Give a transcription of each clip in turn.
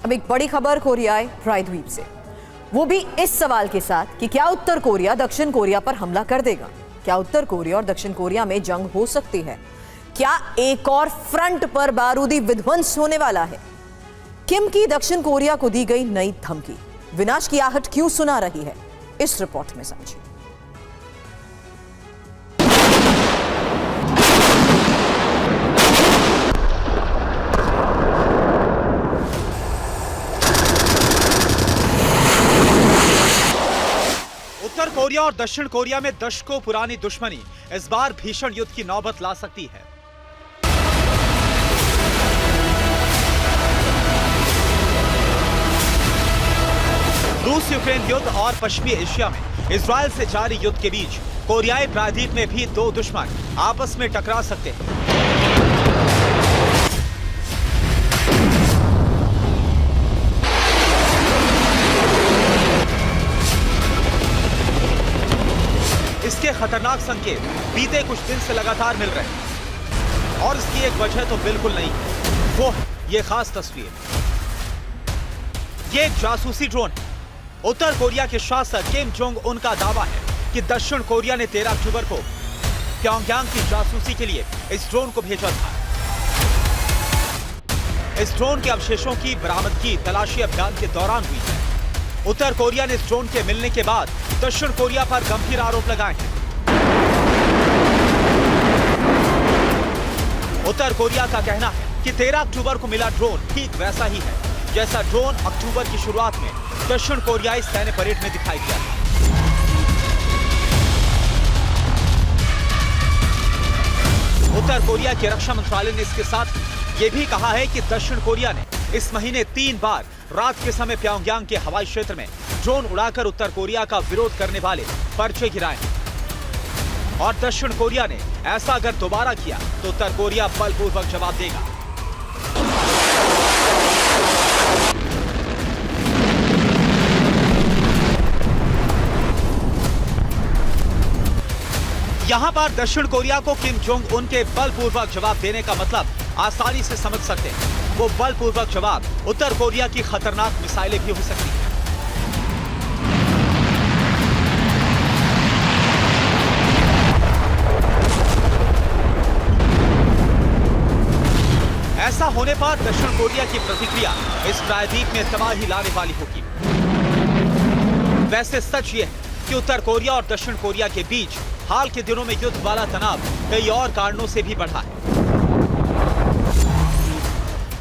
अब एक बड़ी खबर कोरियाई प्रायद्वीप से, वो भी इस सवाल के साथ कि क्या उत्तर कोरिया दक्षिण कोरिया पर हमला कर देगा। क्या उत्तर कोरिया और दक्षिण कोरिया में जंग हो सकती है? क्या एक और फ्रंट पर बारूदी विध्वंस होने वाला है? किम की दक्षिण कोरिया को दी गई नई धमकी विनाश की आहट क्यों सुना रही है, इस रिपोर्ट में समझिए। उत्तर कोरिया और दक्षिण कोरिया में दशकों पुरानी दुश्मनी इस बार भीषण युद्ध की नौबत ला सकती है। रूस यूक्रेन युद्ध और पश्चिमी एशिया में इजराइल से जारी युद्ध के बीच कोरियाई प्रायद्वीप में भी दो दुश्मन आपस में टकरा सकते हैं। इसके खतरनाक संकेत बीते कुछ दिन से लगातार मिल रहे हैं और इसकी एक वजह तो बिल्कुल नहीं, वो है ये खास तस्वीर। ये एक जासूसी ड्रोन है। उत्तर कोरिया के शासक किम जोंग उन का दावा है कि दक्षिण कोरिया ने 13 अक्टूबर को प्योंगयांग की जासूसी के लिए इस ड्रोन को भेजा था। इस ड्रोन के अवशेषों की बरामदगी तलाशी अभियान के दौरान हुई है। उत्तर कोरिया ने इस ड्रोन के मिलने के बाद दक्षिण कोरिया पर गंभीर आरोप लगाए हैं। उत्तर कोरिया का कहना है कि 13 अक्टूबर को मिला ड्रोन ठीक वैसा ही है जैसा ड्रोन अक्टूबर की शुरुआत में दक्षिण कोरियाई सैन्य परेड में दिखाई दिया था। उत्तर कोरिया के रक्षा मंत्रालय ने इसके साथ ये भी कहा है कि दक्षिण कोरिया ने इस महीने 3 बार रात के समय प्योंगयांग के हवाई क्षेत्र में ड्रोन उड़ाकर उत्तर कोरिया का विरोध करने वाले पर्चे गिराए हैं। और दक्षिण कोरिया ने ऐसा अगर दोबारा किया तो उत्तर कोरिया बलपूर्वक जवाब देगा। यहां पर दक्षिण कोरिया को किम जोंग उन के बलपूर्वक जवाब देने का मतलब आसानी से समझ सकते हैं। वो बलपूर्वक जवाब उत्तर कोरिया की खतरनाक मिसाइलें भी हो सकती हैं। ऐसा होने पर दक्षिण कोरिया की प्रतिक्रिया इस प्रायद्वीप में तबाही लाने वाली होगी। वैसे सच ये है कि उत्तर कोरिया और दक्षिण कोरिया के बीच हाल के दिनों में युद्ध वाला तनाव कई और कारणों से भी बढ़ा है।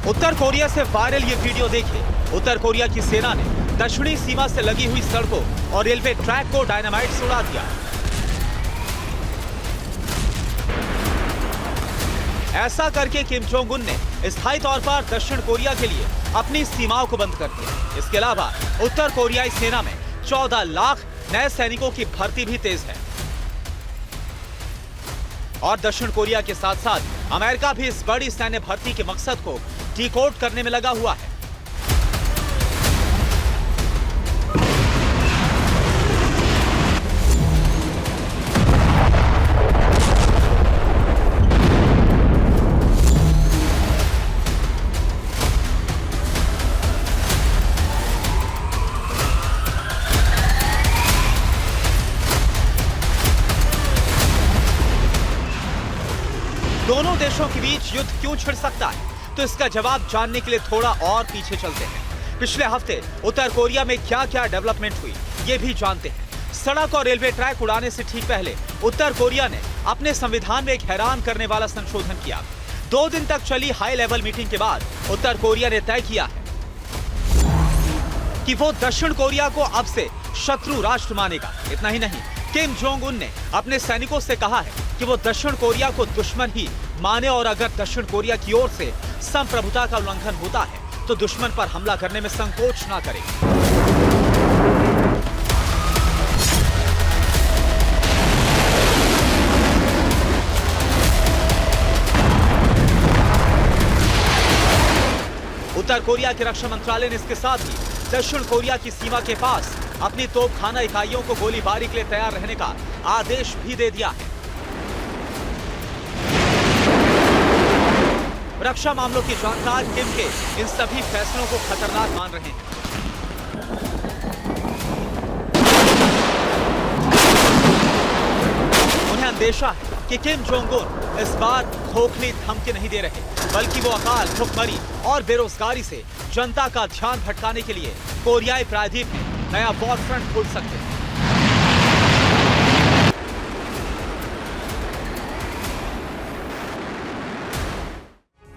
उत्तर कोरिया से वायरल ये वीडियो देखिए। उत्तर कोरिया की सेना ने दक्षिणी सीमा से लगी हुई सड़कों और रेलवे ट्रैक को डायनामाइट से उड़ा दिया। ऐसा करके किम जोंग उन ने स्थायी तौर पर दक्षिण कोरिया के लिए अपनी सीमाओं को बंद कर दिया। इसके अलावा उत्तर कोरियाई सेना में 14 लाख नए सैनिकों की भर्ती भी तेज है। और दक्षिण कोरिया के साथ साथ अमेरिका भी इस बड़ी सैन्य भर्ती के मकसद को डिकोड करने में लगा हुआ है। दोनों देशों के बीच युद्ध क्यों छिड़ सकता है, तो इसका जवाब जानने के लिए थोड़ा और पीछे चलते हैं। पिछले हफ्ते उत्तर कोरिया में क्या क्या डेवलपमेंट हुई, ये भी जानते हैं। सड़क और रेलवे ट्रैक उड़ाने से ठीक पहले उत्तर कोरिया ने अपने संविधान में एक हैरान करने वाला संशोधन किया। 2 दिन तक चली हाई लेवल मीटिंग के बाद उत्तर कोरिया ने तय किया है कि वो दक्षिण कोरिया को अब से शत्रु राष्ट्र मानेगा। इतना ही नहीं, किम जोंग उन ने अपने सैनिकों से कहा है कि वो दक्षिण कोरिया को दुश्मन ही माने और अगर दक्षिण कोरिया की ओर से संप्रभुता का उल्लंघन होता है तो दुश्मन पर हमला करने में संकोच ना करे। उत्तर कोरिया के रक्षा मंत्रालय ने इसके साथ ही दक्षिण कोरिया की सीमा के पास अपनी तोपखाना इकाइयों को गोलीबारी के लिए तैयार रहने का आदेश भी दे दिया है। रक्षा मामलों की जानकार किम के इन सभी फैसलों को खतरनाक मान रहे हैं। उन्हें अंदेशा है कि किम जोंग उन इस बार खोखली धमकी नहीं दे रहे, बल्कि वो अकाल, भुखमरी और बेरोजगारी से जनता का ध्यान भटकाने के लिए कोरियाई प्रायद्वीप में नया वॉर फ्रंट खोल सकते हैं।